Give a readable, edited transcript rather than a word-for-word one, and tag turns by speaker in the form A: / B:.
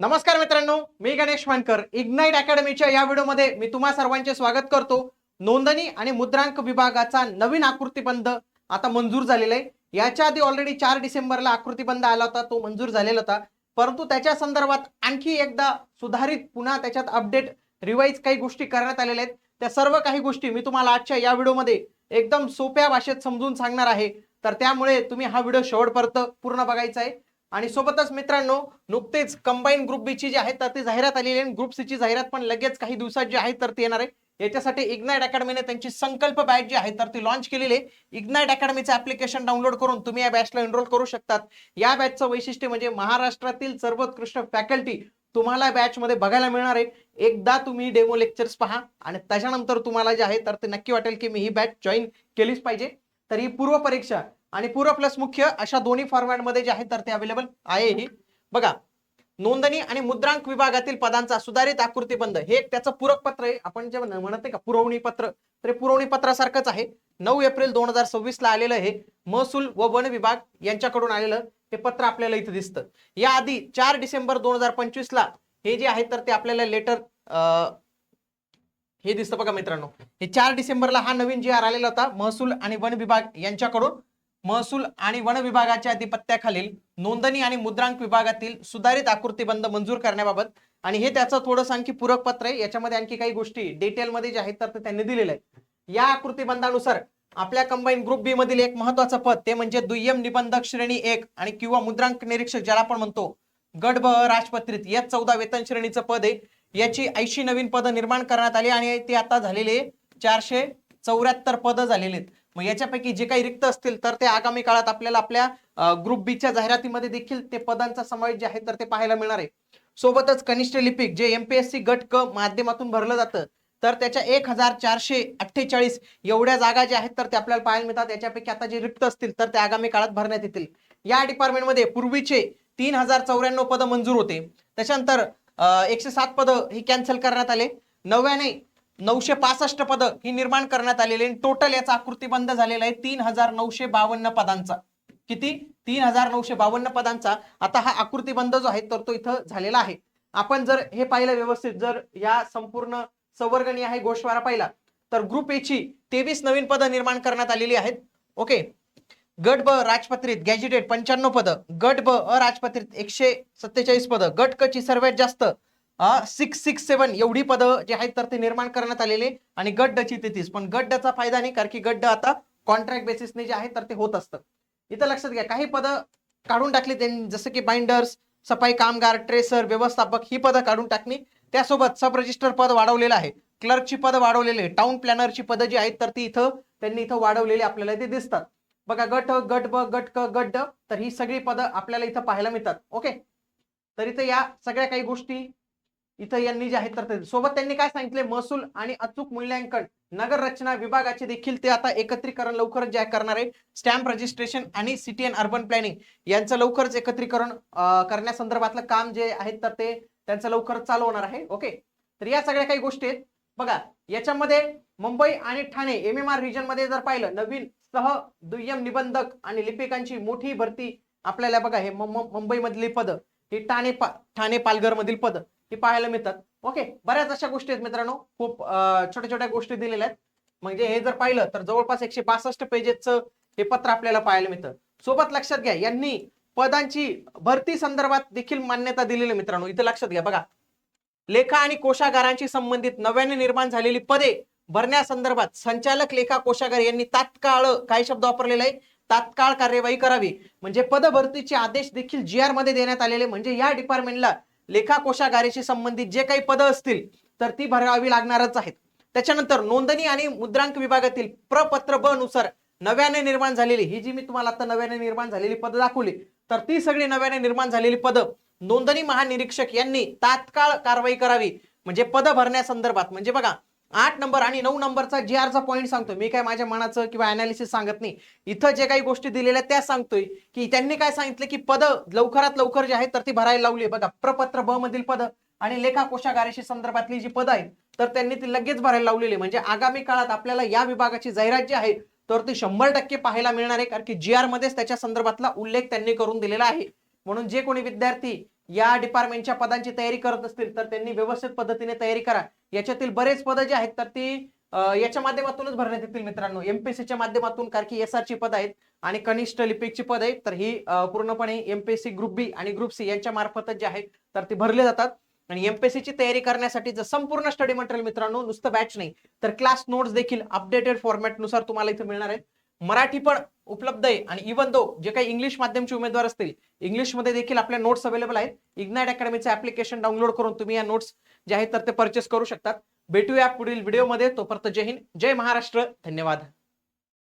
A: नमस्कार मित्रांनो, मी गणेश मानकर. इग्नाइट अकॅडमीच्या या व्हिडिओमध्ये मी तुम्हा सर्वांचे स्वागत करतो. नोंदणी आणि मुद्रांक विभागाचा नवीन आकृतीबंध आता मंजूर झालेला आहे. याच्या आधी ऑलरेडी 4 डिसेंबरला आकृतीबंध आला होता, तो मंजूर झालेला होता. परंतु त्याच्या संदर्भात आणखी एकदा सुधारित पुन्हा त्याच्यात अपडेट रिवाइज काही गोष्टी करण्यात आलेल्या आहेत. त्या सर्व काही गोष्टी मी तुम्हाला आजच्या या व्हिडिओमध्ये एकदम सोप्या भाषेत समजून सांगणार आहे. तर त्यामुळे तुम्ही हा व्हिडिओ शेवटपर्यंत पूर्ण बघायचा आहे. आणि सोबतच मित्रांनो, नुकतेच कंबाईन ग्रुप बी ची जी आहे तर ती जाहिरात आलेली आहे. ग्रुप सी ची जाहिरात पण लगेच काही दिवसात जी आहे तर ती येणार आहे. याच्यासाठी इग्नाइट अकॅडमीने त्यांची संकल्प बॅच जी आहे तर ती लॉन्च केलेली आहे. इग्नाइट अकॅडमीचं ऍप्लिकेशन डाउनलोड करून तुम्ही या बॅचला एनरोल करू शकतात. या बॅचचं वैशिष्ट्य म्हणजे महाराष्ट्रातील सर्वोत्कृष्ट फॅकल्टी तुम्हाला बॅच मध्ये बघायला मिळणार आहे. एकदा तुम्ही डेमो लेक्चर्स पहा आणि त्याच्यानंतर तुम्हाला जे आहे तर ते नक्की वाटेल की मी ही बॅच जॉईन केलीच पाहिजे. तर ही पूर्व परीक्षा आणि पूर्व प्लस मुख्य अशा दोन्ही फॉर्मॅटमध्ये जे आहे तर ते अवेलेबल आहे. ही बघा, नोंदणी आणि मुद्रांक विभागातील पदांचा सुधारित आकृतीबंध हे एक त्याचं पूरक पत्र आहे. आपण जे म्हणत नाही का पुरवणी पत्र, तर हे पुरवणी पत्रासारखंच आहे. 9 एप्रिल 2026 ला आलेलं हे महसूल व वन विभाग यांच्याकडून आलेलं हे पत्र आपल्याला इथे दिसतं. याआधी 4 डिसेंबर 2025 ला हे जे आहे तर ते आपल्याला लेटर हे दिसतं बघा मित्रांनो. हे 4 डिसेंबरला हा नवीन जी आर आलेला होता महसूल आणि वन विभाग यांच्याकडून. महसूल आणि वन विभागाच्या अधिपत्याखालील नोंदणी आणि मुद्रांक विभागातील सुधारित आकृतीबंध मंजूर करण्याबाबत. आणि हे त्याचं थोडंसं आणखी पूरक पत्र आहे. याच्यामध्ये आणखी काही गोष्टी डिटेलमध्ये जे आहेत तर ते त्यांनी दिलेलं आहे. या आकृतीबंधानुसार आपल्या कंबाईन ग्रुप बी मधील एक महत्वाचं पद ते म्हणजे दुय्यम निबंधक श्रेणी 1 आणि किंवा मुद्रांक निरीक्षक ज्याला आपण म्हणतो गट ब राजपत्रित या 14 वेतन श्रेणीचं पद आहे. याची 80 नवीन पदं निर्माण करण्यात आली आणि ते आता झालेले 474 पदं झालेले आहेत. मग याच्यापैकी जे काही रिक्त असतील तर ते आगामी काळात आपल्याला आपल्या ग्रुप बी च्या जाहिरातीमध्ये देखील ते पदांचा समावेश जे आहे तर ते पाहायला मिळणार आहे. सोबतच कनिष्ठ लिपिक जे एमपीएससी गट क माध्यमातून भरलं जातं तर त्याच्या 1448 एवढ्या जागा ज्या आहेत तर ते आपल्याला पाहायला मिळतात. याच्यापैकी आता जे रिक्त असतील तर ते आगामी काळात भरण्यात येतील. या डिपार्टमेंटमध्ये पूर्वीचे 3094 पदं मंजूर होते. त्याच्यानंतर 107 पदं ही कॅन्सल करण्यात आले. नव्याने 965 पदं ही निर्माण करण्यात आलेली. टोटल याचा आकृतीबंध झालेला आहे 3952 पदांचा. किती? 3952 पदांचा आता हा आकृतीबंध जो आहे तर तो इथं झालेला आहे. आपण जर हे पाहिलं व्यवस्थित, जर या संपूर्ण संवर्गणी आहे गोषवारा पाहिला तर ग्रुप ए ची 23 नवीन पदं निर्माण करण्यात आलेली आहेत. ओके. गट ब राजपत्रित गॅजेटेड 95 पदं, गट ब अराजपत्रित 147 पदं, गट क ची सर्वात जास्त 667 एवढी पदं जे आहेत तर ते निर्माण करण्यात आलेले आणि गट ड ची 33. पण गट ड चा फायदा नाही, कारण की गट ड आता कॉन्ट्रॅक्ट बेसिसने जे आहे तर ते होत असतं. इथं लक्षात घ्या, काही पदं काढून टाकली त्यांनी, जसं की बाइंडर्स, सफाई कामगार, ट्रेसर, व्यवस्थापक ही पदं काढून टाकली. त्यासोबत सब रजिस्टर पद वाढवलेलं आहे, क्लर्कची पदं वाढवलेली, टाउन प्लॅनरची पदं जी आहेत तर ती इथं त्यांनी इथं वाढवलेली आपल्याला ते दिसतात. बघा, गट गट ब गट क गट ड, तर ही सगळी पदं आपल्याला इथं पाहायला मिळतात. ओके. तर इथं या सगळ्या काही गोष्टी इथं यांनी जे आहेत तर सोबत त्यांनी काय सांगितले, महसूल आणि अचूक मूल्यांकन नगर रचना विभागाचे देखील ते आता एकत्रीकरण लवकरच जे करणार आहे. स्टॅम्प रजिस्ट्रेशन आणि सिटी अँड अर्बन प्लॅनिंग यांचं लवकरच एकत्रीकरण करण्यासंदर्भातलं काम जे आहे तर ते त्यांचं लवकरच चालू होणार आहे. ओके. तर या सगळ्या काही गोष्टी आहेत. बघा, याच्यामध्ये मुंबई आणि ठाणे एमएमआर रिजन मध्ये जर पाहिलं, नवीन सह दुय्यम निबंधक आणि लिपिकांची मोठी भरती आपल्याला बघा, हे मुंबई मधली पदं, ही ठाणे पालघर मधील पद ही पाहायला मिळतात. ओके. बऱ्याच अशा गोष्टी आहेत मित्रांनो, खूप छोट्या छोट्या गोष्टी दिलेल्या आहेत. म्हणजे हे जर पाहिलं तर जवळपास 162 पेजेसचं हे पत्र आपल्याला पाहायला मिळतं. सोबत लक्षात घ्या, यांनी पदांची भरती संदर्भात देखील मान्यता दिलेली मित्रांनो. इथं लक्षात घ्या, बघा, लेखा आणि कोशागारांशी संबंधित नव्याने निर्माण झालेली पदे भरण्यासंदर्भात संचालक लेखा कोशागार यांनी तात्काळ, काय शब्द वापरलेला आहे, तात्काळ कार्यवाही करावी. म्हणजे पदभरतीचे आदेश देखील जी आर मध्ये देण्यात आलेले. म्हणजे या डिपार्टमेंटला लेखा कोशागाराशी संबंधित जे काही पदं असतील तर ती भरावी लागणारच आहेत. त्याच्यानंतर नोंदणी आणि मुद्रांक विभागातील प्रपत्र ब नुसार नव्याने निर्माण झालेली, ही जी मी तुम्हाला आता नव्याने निर्माण झालेली पदं दाखवली, तर ती सगळी नव्याने निर्माण झालेली पदं नोंदणी महानिरीक्षक यांनी तात्काळ कारवाई करावी. म्हणजे पद भरण्यासंदर्भात. म्हणजे बघा, 8 नंबर आणि 9 नंबरचा जी आरचा पॉईंट सांगतोय मी, काय माझ्या मनाचं किंवा अनालिसिस सांगत नाही. इथं जे काही गोष्टी दिलेल्या त्या सांगतोय की त्यांनी काय सांगितलं की पद लवकरात लवकर जे आहेत तर ती भरायला लावली. बघा, प्रपत्र ब मधील पद आणि लेखा कोशागाराशी संदर्भातली जी पद आहेत तर त्यांनी ती लगेच भरायला लावलेली. म्हणजे आगामी काळात आपल्याला या विभागाची जाहिरात जी आहे तर ती 100% पाहायला मिळणार आहे, कारण की जी आर मध्येच त्याच्या संदर्भातला उल्लेख त्यांनी करून दिलेला आहे. म्हणून जे कोणी विद्यार्थी या डिपार्टमेंटच्या पदांची तयारी करत असतील तर त्यांनी व्यवस्थित पद्धतीने तयारी करा. याच्यातील बरेच पदं जी आहेत तर ती याच्या माध्यमातूनच भरण्यात येतील मित्रांनो, एमपीएससीच्या माध्यमातून, कारण की एसआरची पद आहेत आणि कनिष्ठ लिपिकची पद आहेत. तर ही पूर्णपणे एमपीएससी ग्रुप बी आणि ग्रुप सी यांच्या मार्फतच जे आहेत तर ती भरले जातात. आणि एमपीएससीची तयारी करण्यासाठी संपूर्ण स्टडी मटेरियल मित्रांनो, नुसतं बॅच नाही तर क्लास नोट्स देखील अपडेटेड फॉर्मॅट नुसार तुम्हाला इथे मिळणार आहेत. मराठी पण उपलब्ध आहे आणि इव्हन दो जे काही इंग्लिश माध्यमचे उमेदवार असतील, इंग्लिशमध्ये देखील आपल्या नोट्स अवेलेबल आहेत. इग्नाइट अकॅडमीचं ऍप्लिकेशन डाउनलोड करून तुम्ही या नोट्स जे आहेत तर ते परचेस करू शकतात. भेटूया पुढील व्हिडिओमध्ये. तोपर्यंत जय हिंद, जय महाराष्ट्र, धन्यवाद.